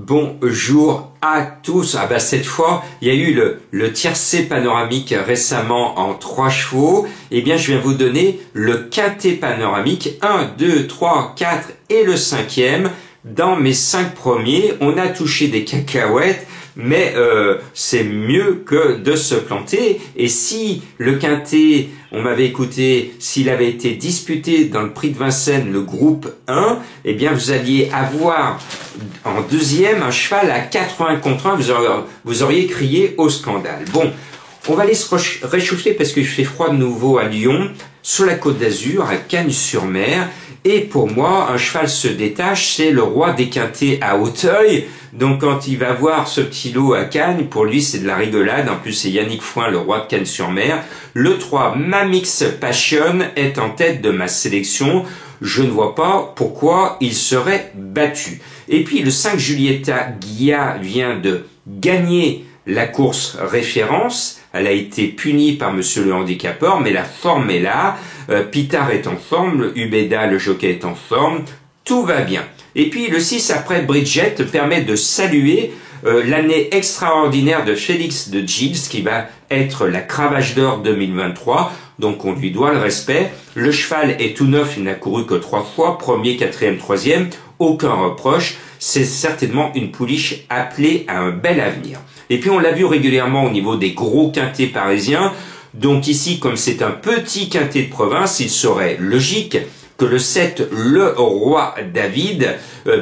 Bonjour à tous. Ah bah cette fois, il y a eu le tiercé panoramique récemment en 3 chevaux. Eh bien, je viens vous donner le quintet panoramique 1, 2, 3, 4 et le 5e. Dans mes 5 premiers, on a touché des cacahuètes, mais c'est mieux que de se planter. Et si le quintet, on m'avait écouté, s'il avait été disputé dans le prix de Vincennes, le groupe 1, eh bien vous alliez avoir en deuxième un cheval à 80 contre 1, vous auriez crié au scandale. Bon, on va aller se réchauffer parce qu'il fait froid de nouveau à Lyon, sur la Côte d'Azur, à Cagnes-sur-Mer. Et pour moi, un cheval se détache, c'est le roi des quintets à Hauteuil. Donc quand il va voir ce petit lot à Cagnes, pour lui c'est de la rigolade. En plus c'est Yannick Foin, le roi de Cagnes-sur-Mer. Le 3, Mamix Passion, est en tête de ma sélection. Je ne vois pas pourquoi il serait battu. Et puis le 5, Julieta Guilla vient de gagner la course référence. Elle a été punie par monsieur le handicapeur, mais la forme est là. Pitard est en forme, Ubeda, le jockey, est en forme. Tout va bien. Et puis le 6, après Bridget, permet de saluer l'année extraordinaire de Félix de Gilles, qui va être la cravache d'or 2023. Donc on lui doit le respect. Le cheval est tout neuf, il n'a couru que 3 fois, premier, quatrième, troisième, aucun reproche. C'est certainement une pouliche appelée à un bel avenir. Et puis on l'a vu régulièrement au niveau des gros quintets parisiens. Donc ici, comme c'est un petit quintet de province, il serait logique que le 7, le roi David,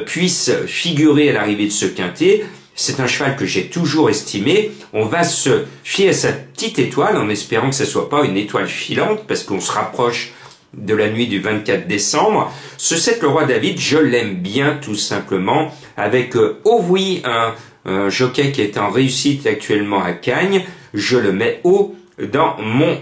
puisse figurer à l'arrivée de ce quintet. C'est un cheval que j'ai toujours estimé. On va se fier à sa petite étoile en espérant que ce ne soit pas une étoile filante parce qu'on se rapproche de la nuit du 24 décembre. Ce 7, le roi David, je l'aime bien tout simplement avec oui, un jockey qui est en réussite actuellement à Cagnes. Je le mets haut dans mon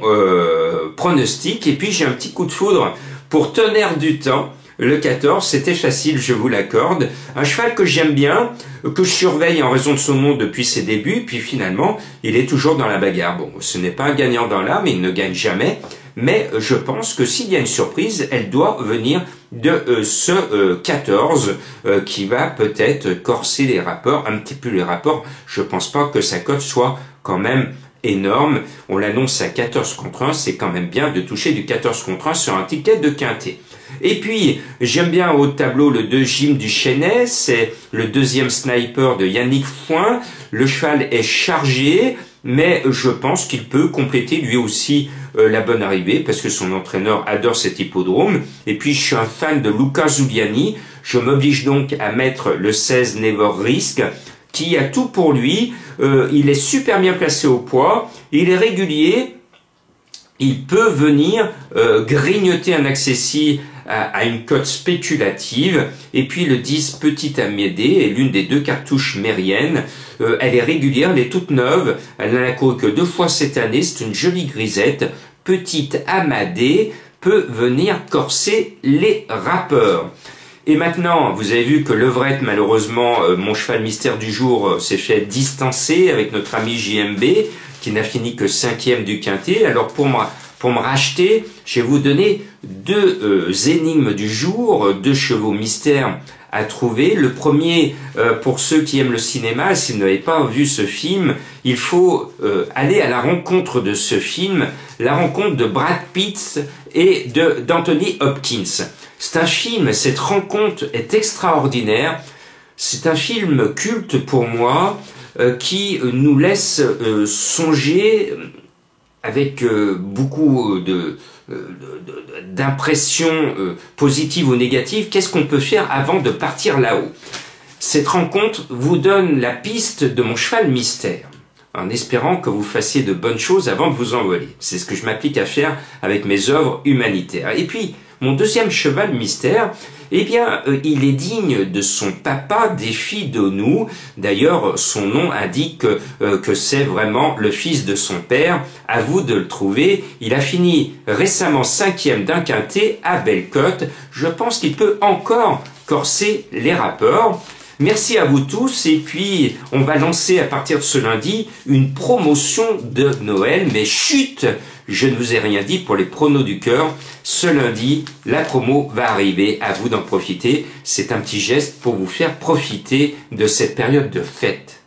pronostic. Et puis j'ai un petit coup de foudre pour Tonnerre du Temps. Le 14, c'était facile, je vous l'accorde. Un cheval que j'aime bien, que je surveille en raison de son nom depuis ses débuts, puis finalement, il est toujours dans la bagarre. Bon, ce n'est pas un gagnant dans l'âme, il ne gagne jamais, mais je pense que s'il y a une surprise, elle doit venir de ce 14 qui va peut-être corser les rapports, un petit peu les rapports. Je pense pas que sa cote soit quand même énorme. On l'annonce à 14 contre 1, c'est quand même bien de toucher du 14 contre 1 sur un ticket de quintet. Et puis, j'aime bien au tableau le 2, Jim du Chesnay, c'est le deuxième sniper de Yannick Foin. Le cheval est chargé, mais je pense qu'il peut compléter lui aussi la bonne arrivée, parce que son entraîneur adore cet hippodrome. Et puis, je suis un fan de Luca Zuliani, je m'oblige donc à mettre le 16, Never Risk, qui a tout pour lui. Il est super bien placé au poids, il est régulier, il peut venir grignoter un accessi à une cote spéculative. Et puis le 10, Petite Amédée, est l'une des 2 cartouches mériennes. Elle est régulière, elle est toute neuve, elle n'a couru que 2 fois cette année, c'est une jolie grisette. Petite Amédée peut venir corser les rappeurs. Et maintenant, vous avez vu que Levrette, malheureusement, mon cheval mystère du jour, s'est fait distancer avec notre ami JMB, qui n'a fini que 5e du quintet. Alors pour me racheter, je vais vous donner 2 énigmes du jour, 2 chevaux mystères à trouver. Le premier, pour ceux qui aiment le cinéma, s'ils n'avaient pas vu ce film, il faut aller à la rencontre de ce film, la rencontre de Brad Pitt et d'Anthony Hopkins. C'est un film, cette rencontre est extraordinaire. C'est un film culte pour moi qui nous laisse songer avec beaucoup d'impressions positives ou négatives. Qu'est-ce qu'on peut faire avant de partir là-haut? Cette rencontre vous donne la piste de mon cheval mystère, en espérant que vous fassiez de bonnes choses avant de vous envoler. C'est ce que je m'applique à faire avec mes œuvres humanitaires. Et puis, mon deuxième cheval mystère, eh bien, il est digne de son papa, Défi Donou. D'ailleurs, son nom indique que c'est vraiment le fils de son père. À vous de le trouver. Il a fini récemment 5e d'un quintet à Bellecote. Je pense qu'il peut encore corser les rapports. Merci à vous tous et puis on va lancer à partir de ce lundi une promotion de Noël. Mais chut, je ne vous ai rien dit pour les pronos du cœur. Ce lundi, la promo va arriver, à vous d'en profiter. C'est un petit geste pour vous faire profiter de cette période de fête.